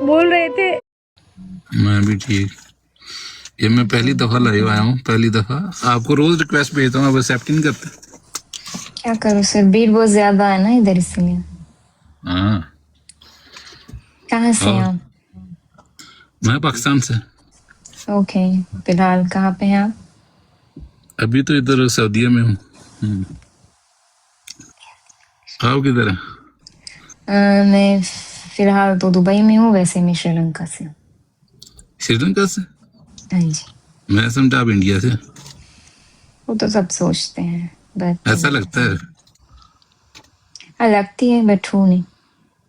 बोल रहे थे। मैं भी ठीक। ये मैं पहली दफा लाइव आया हूँ, पहली दफा। आपको रोज रिक्वेस्ट भेजता हूँ, आप एक्सेप्ट नहीं करते। क्या करूँ सर, भीड़ बहुत ज्यादा है ना इधर, इसलिए। हाँ। कहाँ से हैं और आप? मैं पाकिस्तान से। ओके, फिलहाल कहाँ पे हैं आप? अभी तो इधर सऊदीया में हूँ। आप किधर है? मैं फिलहाल तो दुबई में हूँ, वैसे मैं श्रीलंका से हूँ। श्रीलंका से? हाँ जी। मैं समझा आप इंडिया से। वो तो सब सोचते हैं, बट ऐसा लगता है। लगती है, बट हूँ नहीं।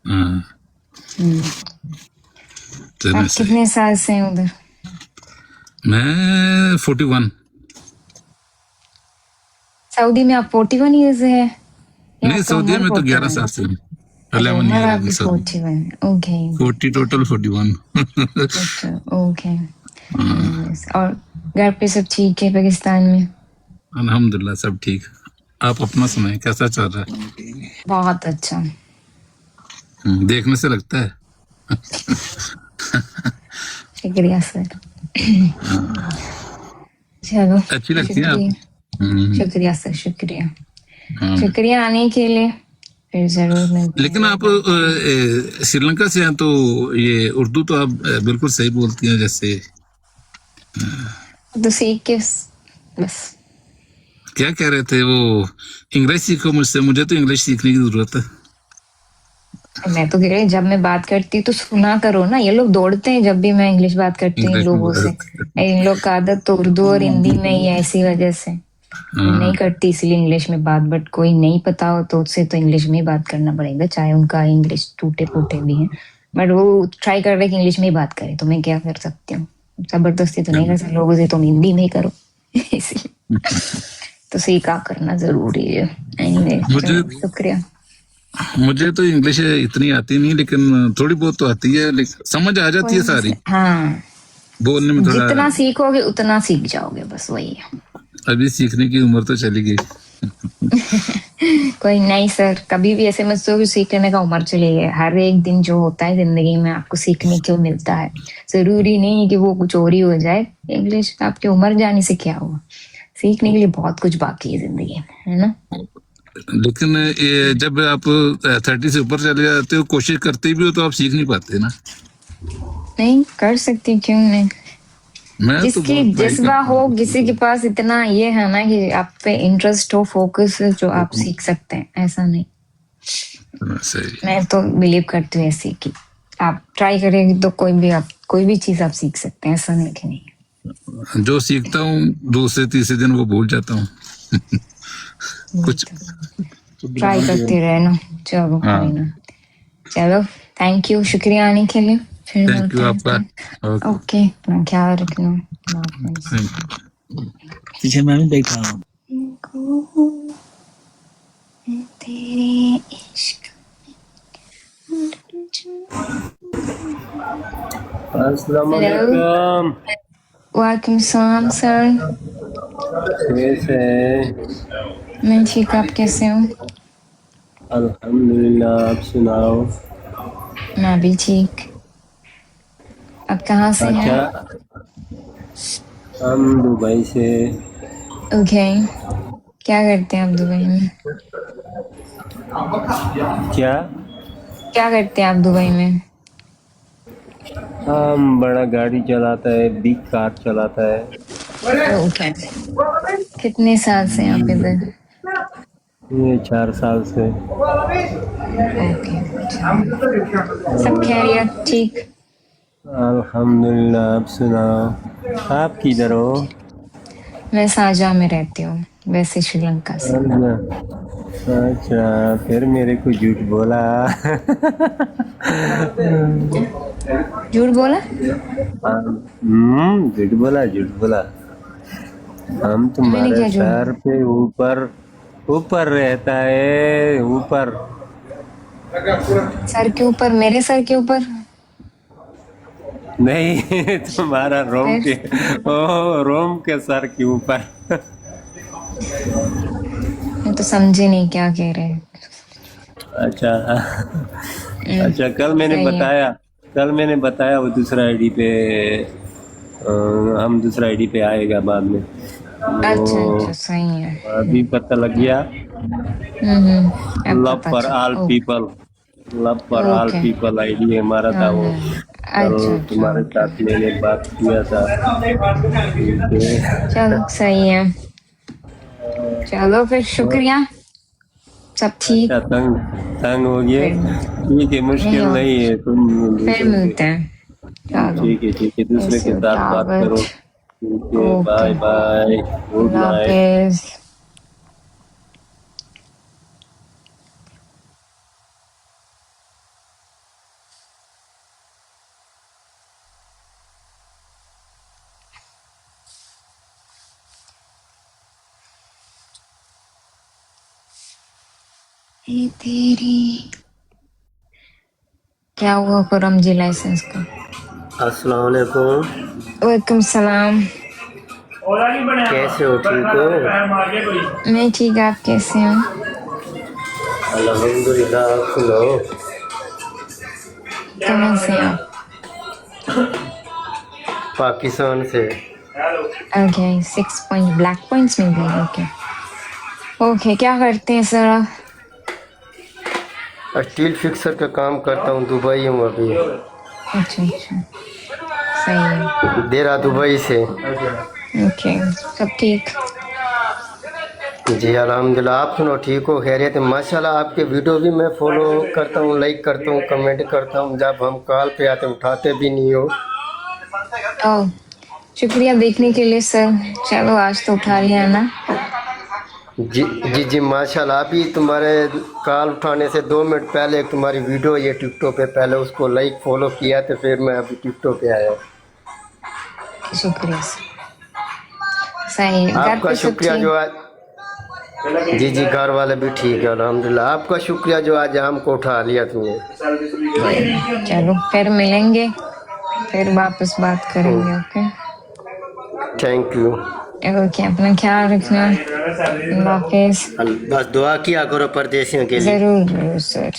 हाँ, चलो आप सही। कितने साल से हैं उधर? मैं 41। सऊदी में आप 41 ईयर्स है या नहीं, आपका सऊदीया उम्र में तो 11 41? साल से। अच्छा, 11 उम्र ईयर है आपकी सऊदी। 41। ओके। 40 टोटल 41। अच्छा, ओके। और घर पे सब ठीक है पाकिस्तान में? अल्हम्दुलिल्लाह सब ठीक। आप अपना सुनाएं, कैसा चल रहा है? बहुत अच्छा। देखने से लगता है। शुक्रिया सर। चलो, अच्छी लगती है आप। शुक्रिया। शुक्रिया सर, शुक्रिया। हाँ। शुक्रिया आने के लिए, फिर जरूर मिलते हैं। लेकिन आप श्रीलंका से हैं तो ये उर्दू तो आप बिल्कुल सही बोलती हैं जैसे। तो सीख के बस। क्या कह रहे थे वो? इंग्लिश सीखो मुझसे। मुझे तो इंग्लिश सीखने की जरूरत है। मैं तो कह रही जब मैं बात करती हूँ तो सुना करो ना, ये लोग दौड़ते हैं जब भी मैं इंग्लिश बात करती हूँ इन इंग्लिश में लोगों से। इन लोग का आदत तो उर्दू और हिंदी में ही है, इसी वजह से मैं नहीं करती इसलिए इंग्लिश में बात। बट कोई नहीं पता हो तो उससे तो इंग्लिश में ही बात करना पड़ेगा, चाहे उनका इंग्लिश टूटे फूटे भी है। बट वो ट्राई कर रहे कि इंग्लिश में ही बात करें, तो मैं क्या कर सकती हूँ? जबरदस्ती तो नहीं कर सकती लोगों से, तुम हिंदी में ही करो। इसलिए तो सीखा करना जरूरी है। एनीवे, मुझे शुक्रिया। मुझे तो इंग्लिश इतनी आती नहीं, लेकिन थोड़ी बहुत तो आती है, लेकिन समझ आ जाती है सारी। हाँ, बोलने में थोड़ा। जितना सीखोगे उतना सीख जाओगे, बस वही है। अभी सीखने की उम्र तो चली गई। कोई नहीं सर, कभी भी ऐसे मत सोचो कि सीख लेने का उम्र चली है। हर एक दिन जो होता है जिंदगी में आपको सीखने को मिलता है। जरूरी नहीं कि वो कुछ और ही हो जाए। इंग्लिश आपकी उम्र जाने से क्या हुआ? सीखने के लिए बहुत कुछ बाकी है जिंदगी में, है ना? लेकिन ये जब आप 30 से ऊपर चले जाते हो, कोशिश करते भी हो, तो आप सीख नहीं पाते ना। नहीं कर सकती, क्यों नहीं? मैं तो जिसकी बहुत ट्राई जज्बा करता हो, हूँ। किसी के पास इतना ये है ना कि आप पे इंटरेस्ट हो, फोकस है, जो आप सीख सकते हैं, ऐसा नहीं। सही। मैं तो बिलीव करती हूँ ऐसे कि आप ट्राई करेंगे तो कोई भी आप कोई भी चीज आप सीख सकते हैं, ऐसा नहीं कि नहीं। जो सीखता हूँ दूसरे तीसरे दिन वो भूल जाता हूँ। कुछ ट्राई करते रहे ना। चलो हाँ। कोई ना। चलो, थैंक यू, शुक्रिया आने के लिए। फिर थैंक मिलते यू हैं। आपका। ओके। ओके, अपना ख्याल रखना। अल्लाह हाफिज। पीछे मैं भी बैठा हूँ। तेरे इश्क। अस्सलाम हेलो, वालेकुम। वालेकुम सलाम सर। कैसे हैं? मैं ठीक, आप कैसे हो? अल्हम्दुलिल्लाह, आप सुनाओ। मैं भी ठीक। आप कहाँ से हैं? अच्छा, हम दुबई से। ओके, क्या करते हैं आप दुबई में? क्या? क्या करते हैं आप दुबई में? हम बड़ा गाड़ी चलाता है, बिग कार चलाता है। ओके, कितने साल से हैं आप इधर? ये 4 साल से। ओके, चलो, सब खैरियत ठीक? अल्हम्दुलिल्लाह, आप सुनाओ। आप किधर हो? मैं शारजाह में रहती हूँ, वैसे श्रीलंका से। अच्छा, फिर मेरे को झूठ बोला। झूठ बोला? झूठ बोला, झूठ बोला। हम मैंने तुम्हारे क्या झूठ सर बोला? पे ऊपर ऊपर रहता है, ऊपर। सर के ऊपर? मेरे सर के ऊपर? नहीं, तुम्हारा रोम फिर के, ओ रोम के सर के ऊपर। मैं तो समझे नहीं क्या कह रहे हैं। अच्छा। अच्छा, कल मैंने सही है। बताया कल मैंने बताया वो दूसरा आईडी पे हम दूसरा आईडी पे आएगा बाद में। अच्छा वो अच्छा, सही है। अभी पता लग गया। अब लव पता फॉर चला। All people, love for all okay. People ID हमारा था वो। अच्छा कल अच्छा, तुम्हारे ओके साथ ओके। मैंने बात किया था। ठीक है। चलो सही है। चलो फिर, शुक्रिया। सब ठीक। अच्छा, तंग तंग हो गए। फिर ठीक है, नहीं मुश्किल हो, नहीं है, तुम फिर दूसरों के। मिलते हैं। चलो, ठीक है, दूसरे ऐसे के होता साथ बात है। करो। ठीक है, ओके, बाय बाय, गुड अल्लाह नाइट। हाफिज। ये तेरी क्या हुआ खुरम जी लाइसेंस का? अस्सलाम वालेकुम। वालेकुम सलाम। कैसे हो, ठीक हो? मैं ठीक, आप कैसे हो? अल्हम्दुलिल्लाह। आप सुनाओ। कहाँ से हैं आप? पाकिस्तान से। ओके, 6 पॉइंट ब्लैक पॉइंट्स मिल गए। ओके ओके, क्या करते हैं सर आप? स्टील फिक्सर का काम करता हूँ, दुबई हूँ अभी। अच्छा अच्छा, सही है। देरा दुबई से। ओके, सब ठीक। जी अल्हम्दुलिल्लाह। आप सुनो, ठीक हो, खैरियत है? माशाल्लाह, आपके वीडियो भी मैं फॉलो करता हूँ, लाइक करता हूँ, कमेंट करता हूँ। जब हम कॉल पे आते उठाते भी नहीं हो। ओह, शुक्रिया देखने के लिए सर। चलो, आज तो उठा लिया है ना। जी जी जी, माशाल्लाह। अभी तुम्हारे कॉल उठाने से 2 मिनट पहले एक तुम्हारी वीडियो ये टिकटॉक पे, पहले उसको लाइक फॉलो किया तो फिर मैं अभी टिकटॉक पे आया। शुक्रिया सर। सही है, घर आपका पे सब शुक्रिया जो ठीक? आज। जी जी, घर वाले भी ठीक है अल्हम्दुलिल्लाह। आपका शुक्रिया जो आज हमको उठा लिया तुमने। चलो, फिर मिलेंगे, फिर वापस बात करेंगे। Okay thank you. ओके, अपना ख्याल रखना। अल्लाह हाफिज। बस दुआ किया करो परदेशियों के लिए। जरूर जरूर सर।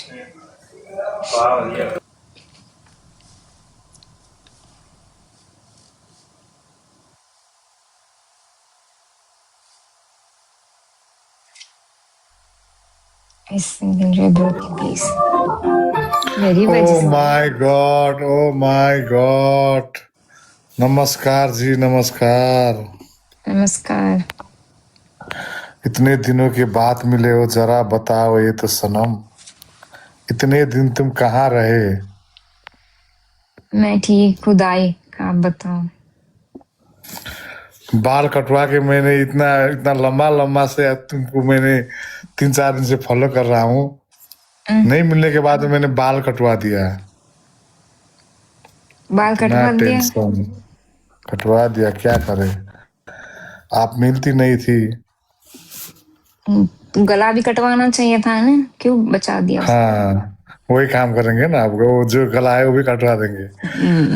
इस सिंगल प्लीज, मेरी वजह ओ से। My God, oh my God. नमस्कार जी, नमस्कार। नमस्कार। इतने दिनों के बाद मिले हो, जरा बताओ ये तो सनम, इतने दिन तुम कहाँ रहे? मैं ठीक, खुद आई, आप बताओ। बाल कटवा के मैंने इतना इतना लंबा लंबा से तुमको मैंने 3-4 दिन से फॉलो कर रहा हूँ। नहीं मिलने के बाद मैंने बाल कटवा दिया। बाल इतना कटवा दिया? टेंशन। कटवा दिया, क्या करे, आप मिलती नहीं थी। गला भी कटवाना चाहिए था ना, क्यों बचा दिया उसको? हाँ, वही काम करेंगे ना, आपको वो जो गला है वो भी कटवा देंगे।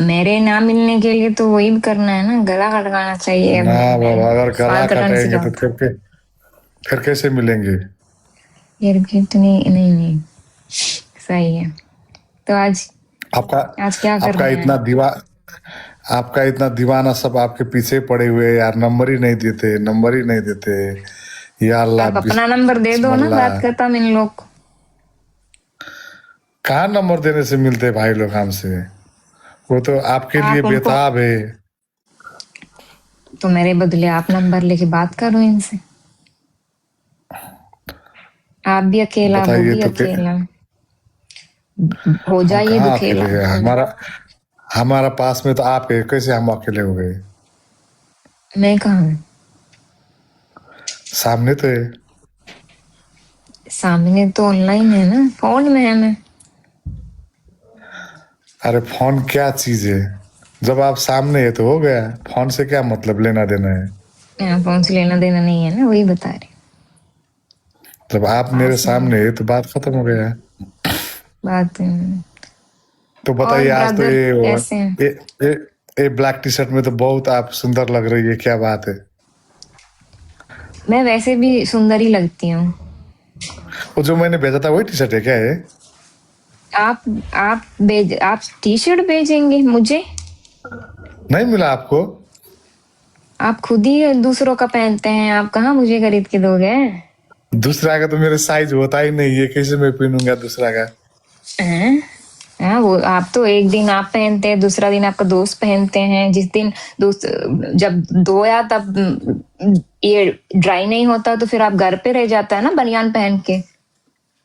मेरे ना मिलने के लिए तो वही भी करना है ना, गला कटवाना चाहिए। ना बाबा, अगर गला बाल कटवाने से कटेंगे क्या तो होता? फिर कैसे मिलेंगे? यार कितनी, नहीं नहीं, सही है। तो आज आपका आज क्या कर आपका रहे इतना हैं? आपका इतना दीवाना सब आपके पीछे पड़े हुए हैं यार। नंबर ही नहीं देते, नंबर ही नहीं देते। या अल्लाह, आप अपना नंबर दे दो ना, बात बिस्मिल्लाह। करता हम इन लोग को। कहाँ नंबर देने से मिलते भाई लोग हमसे? वो तो आपके लिए आप उनको, बेताब है। तो मेरे बदले आप नंबर लेके बात करो इनसे। आप भी अकेला, वो बताइए भी तो अकेला, हो हम जाइए कहाँ अकेले दुखेला। हैं? हमारा हमारा पास में तो आप है, कैसे हम अकेले हो गए? मैं कहाँ हूँ? सामने तो है। सामने तो ऑनलाइन है ना, फोन में है मैं। अरे फोन क्या चीज है? जब आप सामने है तो हो गया, फोन से क्या मतलब, लेना देना है? यहाँ फोन से लेना देना नहीं है ना, वही बता रहे। जब आप मेरे पास में सामने है तो बात खत्म हो गया। बात। तो और बताइए, आज तो ब्रदर कैसे हैं? ये ब्लैक टी शर्ट में तो बहुत आप सुंदर लग रही है, क्या बात है? मैं वैसे भी सुंदर ही लगती हूँ। वो जो मैंने भेजा था वही टी शर्ट है क्या ये? आप टी शर्ट भेजेंगे मुझे? नहीं मिला आपको? आप खुद ही दूसरों का पहनते हैं, आप कहाँ मुझे खरीद के दोगे? दूसरा का तो मेरे साइज होता ही नहीं है, कैसे मैं पहनूंगा दूसरा का? हैं? हाँ, वो आप तो एक दिन आप पहनते हैं, दूसरा दिन आपका दोस्त पहनते हैं। जिस दिन दोस्त जब धोया तब ये ड्राई नहीं होता तो फिर आप घर पे रह जाता है ना बनियान पहन के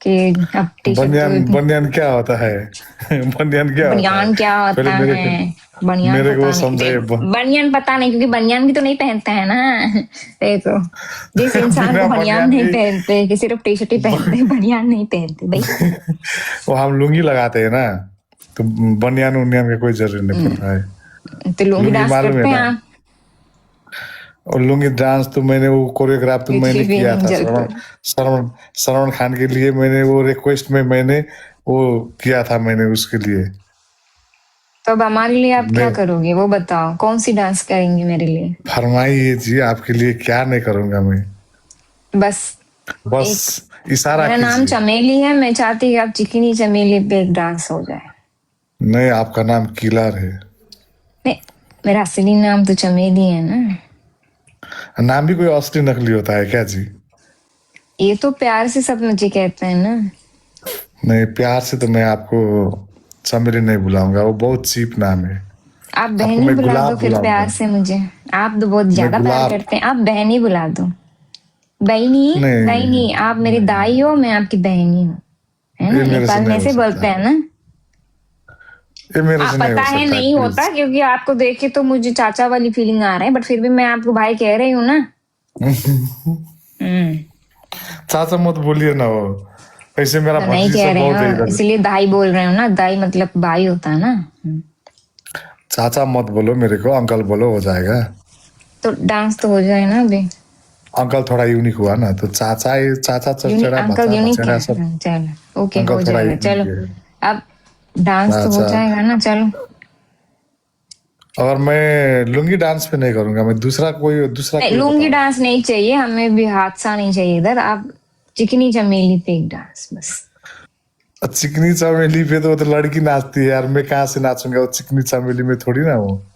कि अब टी शर्ट बनियान क्या होता है? बनियान क्या होता बनियान है? क्या होता पहले है? बनियान मेरे को पता समझाइए। नहीं, बनियान पता नहीं, क्योंकि बनियान भी तो नहीं पहनता है ना। देखो, जिस इंसान बिना को बनियान बनियान नहीं के- पहनते, कि सिर्फ टी शर्ट ही पहनते हैं, बनियान नहीं पहनते भाई। वो हम लुंगी लगाते हैं ना, तो बनियान उनियान का कोई जरूरी नहीं पड़ता है। तो लुंगी डांस मालूम है करते हैं ना? आप? और लुंगी डांस तो मैंने वो कोरियोग्राफ तो मैंने पृथ्वी किया था जल श्रवण खान के लिए। मैंने वो रिक्वेस्ट में मैंने वो किया था, मैंने उसके लिए। तो अब हमारे लिए आप क्या मैं- करोगे वो बताओ, कौन सी डांस करेंगे मेरे लिए? फरमाइए जी, आपके लिए क्या नहीं करूंगा मैं। बस बस इशारा मेरा नाम कीजिए। चमेली है, मैं चाहती हूँ आप चिकनी चमेली पे एक डांस हो जाए। नहीं, आपका नाम किलर है। नहीं, मेरा असली नाम तो चमेली है ना। नाम भी कोई असली नकली होता है क्या जी? ये तो प्यार से सब मुझे कहते हैं ना। नहीं, प्यार से तो मैं आपको चमेली नहीं बुलाऊंगा, वो बहुत चीप नाम है। आप आपको बहनी मैं बुला गुलाब दो फिर बुलाऊंगा। प्यार से मुझे। आप तो बहुत ज्यादा प्यार गुलाब- करते हैं, आप बहनी बुला दो। बहनी नहीं। बहनी, आप मेरी दाई हो, मैं आपकी बहनी हूँ, है ना? ये मेरे से नेपाल में नहीं ऐसे हो बोलते सकता। हैं ना। ये मेरे आप से नहीं हो पता है सकता, नहीं please। होता, क्योंकि आपको देख के तो मुझे चाचा वाली फीलिंग आ रहा है, बट फिर भी मैं आपको भाई कह रही हूँ ना। चाचा मत बोलिए ना, वो ऐसे मेरा तो नहीं भतीजा कह रहे बहुत है हो, इधर। इसलिए दाई बोल रहे हो ना। दाई मतलब भाई होता है ना। चाचा मत बोलो मेरे को, अंकल बोलो, हो जाएगा। तो डांस तो हो जाए ना अभी। अंकल थोड़ा यूनिक हुआ ना, तो चाचा चचेरा अंकल बच्चा यूनिक है। बचेरा सब। चलो ओके, अंकल हो थोड़ा जाएगा। unique चलो है। अब डांस तो हो अच्छा। जाएगा ना। चलो और मैं लुंगी डांस पे नहीं करूंगा, मैं दूसरा कोई लुंगी बताओ। डांस नहीं चाहिए हमें भी, हादसा नहीं चाहिए इधर। आप चिकनी चमेली पे एक डांस बस। चिकनी चमेली पे तो वो तो लड़की नाचती है यार, मैं कहाँ से नाचूंगा? वो चिकनी चमेली में थोड़ी ना हूँ।